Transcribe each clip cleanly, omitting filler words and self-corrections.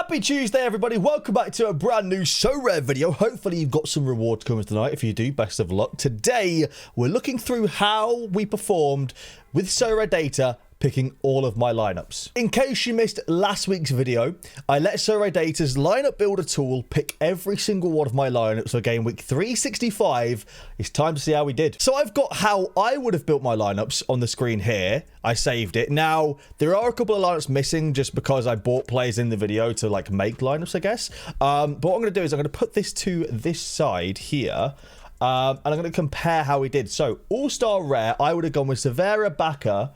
Happy Tuesday, everybody. Welcome back to a brand new Sorare video. Hopefully you've got some rewards coming tonight. If you do, best of luck. Today, we're looking through how we performed with Sorare data, picking all of my lineups. In case you missed last week's video, I let Sorare Data's lineup builder tool pick every single one of my lineups for game week 365. It's time to see how we did. So I've got how I would have built my lineups on the screen here. I saved it. Now, there are a couple of lineups missing just because I bought players in the video to like make lineups, I guess. But what I'm going to do is I'm going to put this to this side here. And I'm going to compare how we did. So, All-Star Rare, I would have gone with Severa Baca,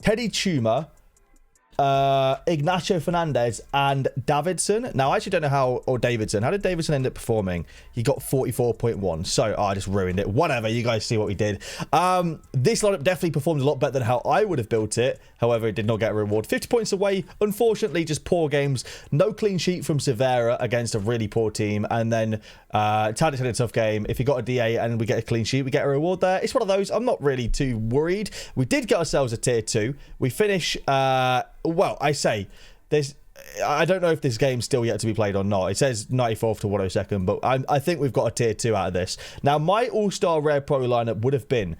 Teddy Chuma, Ignacio Fernandez, and Davidson. Now, I actually don't know how, or Davidson. How did Davidson end up performing? He got 44.1. So, I just ruined it. Whatever, you guys see what we did. This lineup definitely performed a lot better than how I would have built it. However, it did not get a reward. 50 points away. Unfortunately, just poor games. No clean sheet from Severa against a really poor team. And then Tadic had a tough game. If he got a DA and we get a clean sheet, we get a reward there. It's one of those. I'm not really too worried. We did get ourselves a tier 2. We finish... well, I say, I don't know if this game's still yet to be played or not. It says 94th to 102nd, but I think we've got a tier 2 out of this. Now, my All-Star Rare Pro lineup would have been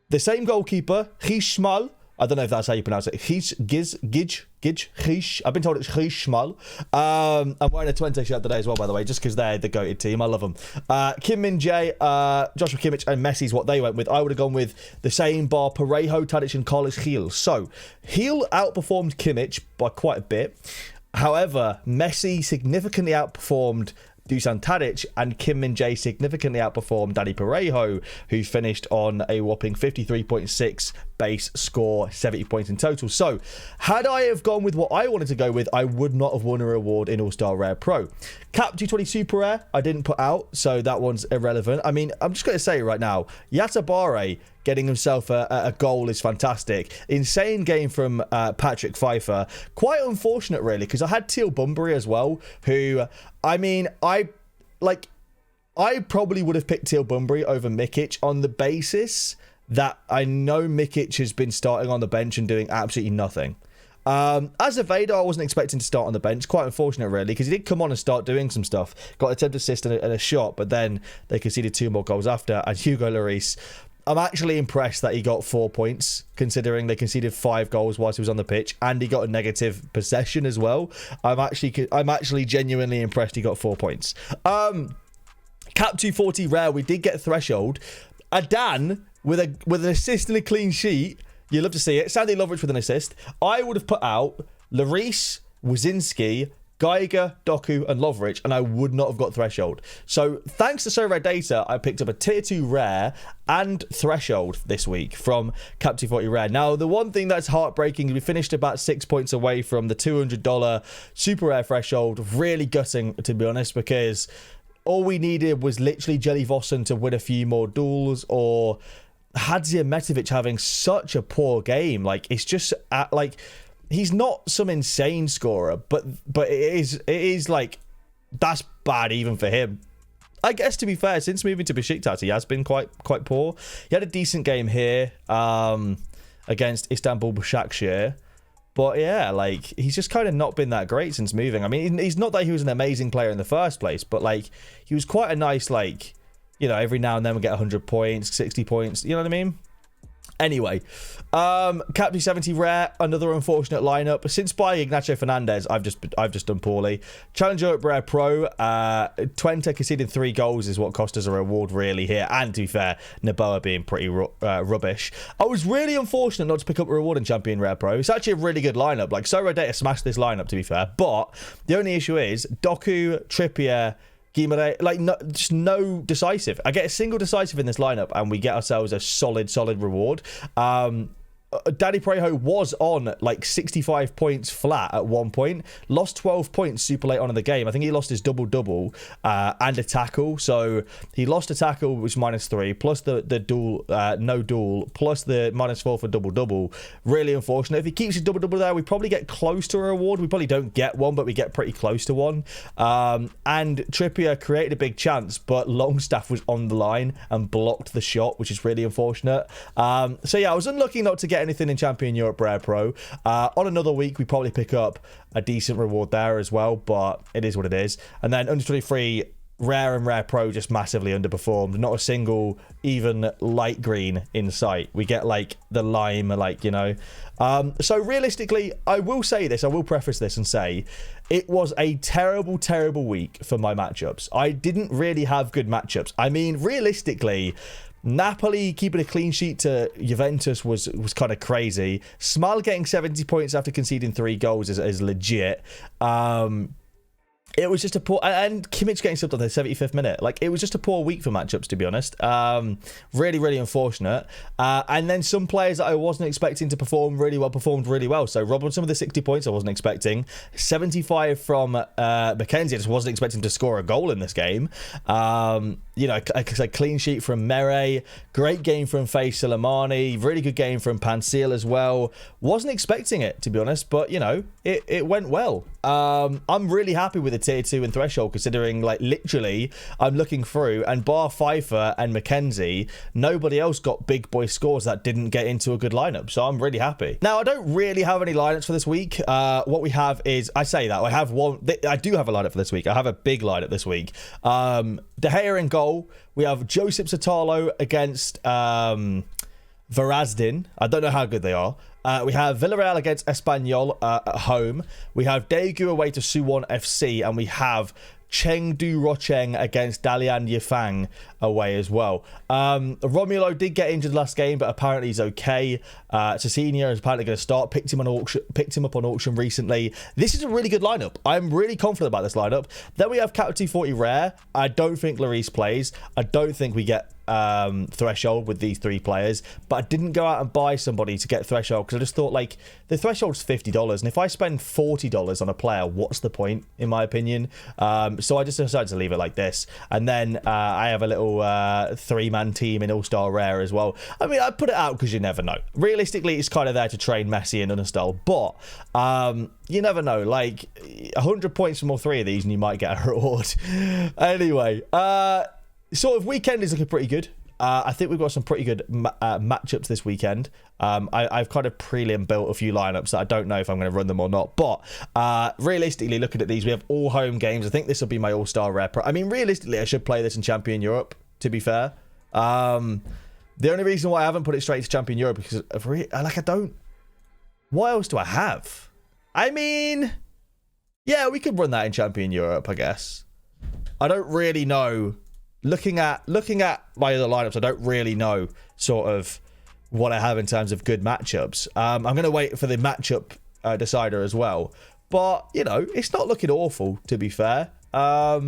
the same goalkeeper, Hishmal. I don't know if that's how you pronounce it. Gish. I've been told it's Hishmal. I'm wearing a Twente shirt today as well, by the way, just because they're the goated team. I love them. Kim Min-jae, Joshua Kimmich, and Messi's what they went with. I would have gone with the same bar, Parejo, Tadic, and Carlos Gil. So, Gil outperformed Kimmich by quite a bit. However, Messi significantly outperformed Dusan Tadic, and Kim Min-jae significantly outperformed Danny Parejo, who finished on a whopping 53.6 base score, 70 points in total. So, had I have gone with what I wanted to go with, I would not have won a reward in All-Star Rare Pro. Cap 220 Super Rare, I didn't put out, so that one's irrelevant. I mean, I'm just going to say right now, Yatabare getting himself a goal is fantastic. Insane game from Patrick Pfeiffer. Quite unfortunate, really, because I had Teal Bunbury as well, who, I mean, I probably would have picked Teal Bunbury over Mikic on the basis that I know Mikic has been starting on the bench and doing absolutely nothing. As a Vader, I wasn't expecting to start on the bench. Quite unfortunate, really, because he did come on and start doing some stuff. Got an attempt assist and a shot, but then they conceded 2 more goals after. And Hugo Lloris, I'm actually impressed that he got 4 points, considering they conceded 5 goals whilst he was on the pitch, and he got a negative possession as well. I'm actually genuinely impressed he got 4 points. Cap 240 Rare, we did get Threshold. Adan with an assist and a clean sheet. You love to see it. Sandy Loveridge with an assist. I would have put out Lloris, Wazinski, Geiger, Doku, and Loveridge, and I would not have got Threshold. So, thanks to Sorare Data, I picked up a Tier 2 Rare and Threshold this week from Cap 240 Rare. Now, the one thing that's heartbreaking, we finished about 6 points away from the $200 Super Rare Threshold. Really gutting, to be honest, because all we needed was literally Jelly Vossen to win a few more duels, or Hadzia Metovic having such a poor game. Like, it's just like, he's not some insane scorer, but it is like, that's bad even for him. I guess, to be fair, since moving to Besiktas, he has been quite poor. He had a decent game here against Istanbul Başakşehir. But yeah, like, he's just kind of not been that great since moving. I mean, he's not that he was an amazing player in the first place, but like, he was quite a nice, like, you know, every now and then we get 100 points, 60 points, you know what I mean? Anyway, Cap 270 Rare, another unfortunate lineup. Since buying Ignacio Fernandez, I've just done poorly. Challenger Europe Rare Pro, Twente conceding 3 goals is what cost us a reward really here. And to be fair, Naboa being pretty rubbish. I was really unfortunate not to pick up a reward in Champion Rare Pro. It's actually a really good lineup. Like, Sorare Data smashed this lineup, to be fair. But the only issue is Doku, Trippier, Guimaraes, like, just no decisive. I get a single decisive in this lineup and we get ourselves a solid reward. Danny Parejo was on like 65 points flat at one point. Lost 12 points super late on in the game. I think he lost his double and a tackle. So he lost a tackle, which is -3, plus the duel, no duel, plus the -4 for double. Really unfortunate. If he keeps his double there, we probably get close to a reward. We probably don't get one, but we get pretty close to one. And Trippier created a big chance, but Longstaff was on the line and blocked the shot, which is really unfortunate. So yeah, I was unlucky not to get get anything in Champion Europe Rare Pro. On another week, we probably pick up a decent reward there as well, but it is what it is. And then under 23, Rare and Rare Pro just massively underperformed. Not a single even light green in sight. We get like the lime, like, you know. So realistically, I will say this, I will preface this and say it was a terrible, terrible week for my matchups. I didn't really have good matchups. I mean, realistically, Napoli keeping a clean sheet to Juventus was kind of crazy. Smile getting 70 points after conceding 3 goals is legit. It was just a poor, and Kimmich getting subbed on the 75th minute. Like, it was just a poor week for matchups, to be honest. Really, really unfortunate. And then some players that I wasn't expecting to perform really well performed really well. So Robinson with the 60 points I wasn't expecting. 75 from Mackenzie. I just wasn't expecting to score a goal in this game. You know, a clean sheet from Mere. Great game from Faye Soleimani. Really good game from Pansil as well. Wasn't expecting it, to be honest, but, you know, it went well. I'm really happy with the tier 2 and threshold, considering, like, literally I'm looking through and bar Pfeiffer and Mackenzie, nobody else got big boy scores that didn't get into a good lineup, so I'm really happy. Now, I don't really have any lineups for this week. What we have is, I say that I have one, I do have a lineup for this week. I have a big lineup this week. De Gea in goal. We have Josip Satalo against Varazdin. I don't know how good they are. We have Villarreal against Espanyol at home. We have Daegu away to Suwon FC. And we have Chengdu Rocheng against Dalian Yifang away as well. Romulo did get injured last game, but apparently he's okay. Cecina is apparently going to start. Picked him up on auction recently. This is a really good lineup. I'm really confident about this lineup. Then we have Cat 240 Rare. I don't think Lloris plays. I don't think we get threshold with these 3 players, but I didn't go out and buy somebody to get threshold because I just thought, like, the threshold's $50, and if I spend $40 on a player, what's the point, in my opinion? So I just decided to leave it like this. And then I have a little 3-man team in All-Star Rare as well. I mean, I put it out because you never know. Realistically, it's kind of there to train Messi and Unistal, but you never know. Like, 100 points from all 3 of these and you might get a reward. Anyway, sort of weekend is looking pretty good. I think we've got some pretty good matchups this weekend. I've kind of prelim built a few lineups that I don't know if I'm going to run them or not. But realistically, looking at these, we have all home games. I think this will be my All-Star Rare. I mean, realistically, I should play this in Champion Europe, to be fair. The only reason why I haven't put it straight to Champion Europe is because of I don't... What else do I have? I mean, yeah, we could run that in Champion Europe, I guess. I don't really know. Looking at my other lineups, I don't really know sort of what I have in terms of good matchups. I'm going to wait for the matchup decider as well. But, you know, it's not looking awful, to be fair. Yeah,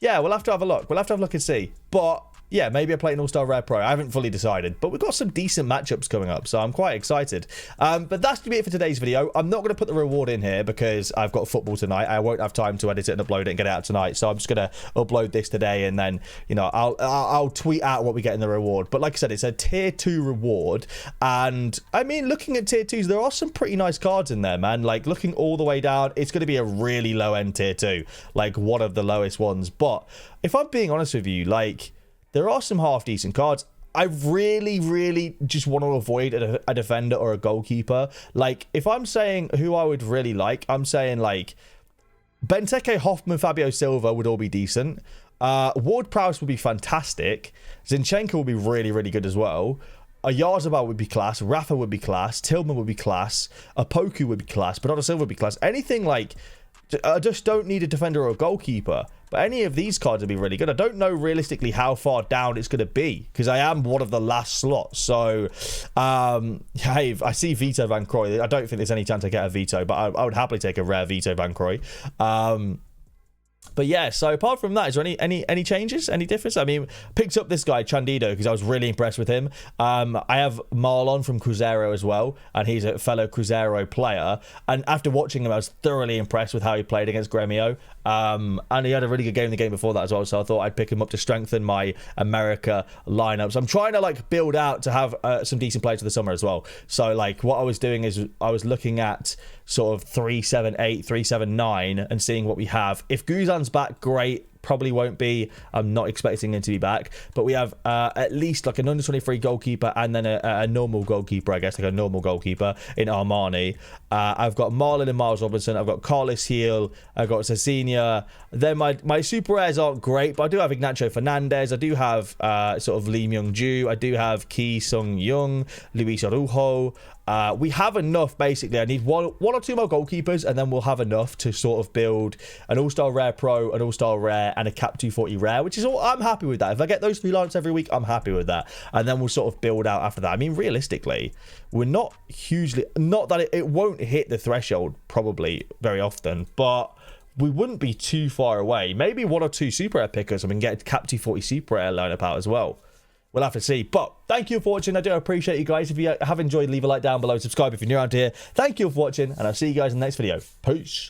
we'll have to have a look. We'll have to have a look and see. But yeah, maybe I play an All-Star Rare Pro. I haven't fully decided, but we've got some decent matchups coming up, so I'm quite excited. But that's going to be it for today's video. I'm not going to put the reward in here because I've got football tonight. I won't have time to edit it and upload it and get it out tonight, so I'm just going to upload this today, and then, you know, I'll tweet out what we get in the reward. But like I said, it's a tier 2 reward, and I mean, looking at tier 2s, there are some pretty nice cards in there, man. Like, looking all the way down, it's going to be a really low-end tier 2, like one of the lowest ones. But if I'm being honest with you, like, there are some half-decent cards. I really, really just want to avoid a defender or a goalkeeper. Like, if I'm saying who I would really like, I'm saying, like, Benteke, Hoffman, Fabio Silva would all be decent. Ward-Prowse would be fantastic. Zinchenko would be really, really good as well. Oyarzabal would be class. Rafa would be class. Tillman would be class. Apoku would be class. Bernardo Silva would be class. Anything like... I just don't need a defender or a goalkeeper. But any of these cards would be really good. I don't know realistically how far down it's going to be, because I am one of the last slots. So, hey, I see Vito Van Croy. I don't think there's any chance I get a Vito, but I would happily take a rare Vito Van Croy. But yeah, so apart from that, is there any changes? Any difference? I mean, picked up this guy, Chandido, because I was really impressed with him. I have Marlon from Cruzeiro as well, and he's a fellow Cruzeiro player. And after watching him, I was thoroughly impressed with how he played against Gremio. And he had a really good game the game before that as well, so I thought I'd pick him up to strengthen my America lineups. I'm trying to, like, build out to have some decent players for the summer as well. So, like, what I was doing is I was looking at sort of 378, 379 and seeing what we have. If Guzan's back, great. probably won't be. I'm not expecting him to be back. But we have at least like an under 23 goalkeeper and then a normal goalkeeper, I guess, like a normal goalkeeper in Armani. I've got Marlon and Miles Robinson. I've got Carlos Heel. I've got Cecilia. Then my super rares aren't great, but I do have Ignacio Fernandez. I do have sort of Lee Myung-ju. I do have Ki Sung-young, Luis Araujo. We have enough, basically. I need one or two more goalkeepers, and then we'll have enough to sort of build an All-Star Rare Pro, an All-Star Rare, and a Cap 240 Rare, which is all. I'm happy with that. If I get those 3 lineups every week, I'm happy with that. And then we'll sort of build out after that. I mean, realistically, we're not hugely... Not that it won't hit the threshold, probably, very often, but... we wouldn't be too far away. Maybe 1 or 2 super rare pickers and we can get a Cap 240 super rare lineup out as well. We'll have to see. But thank you for watching. I do appreciate you guys. If you have enjoyed, leave a like down below. Subscribe if you're new around here. Thank you for watching, and I'll see you guys in the next video. Peace.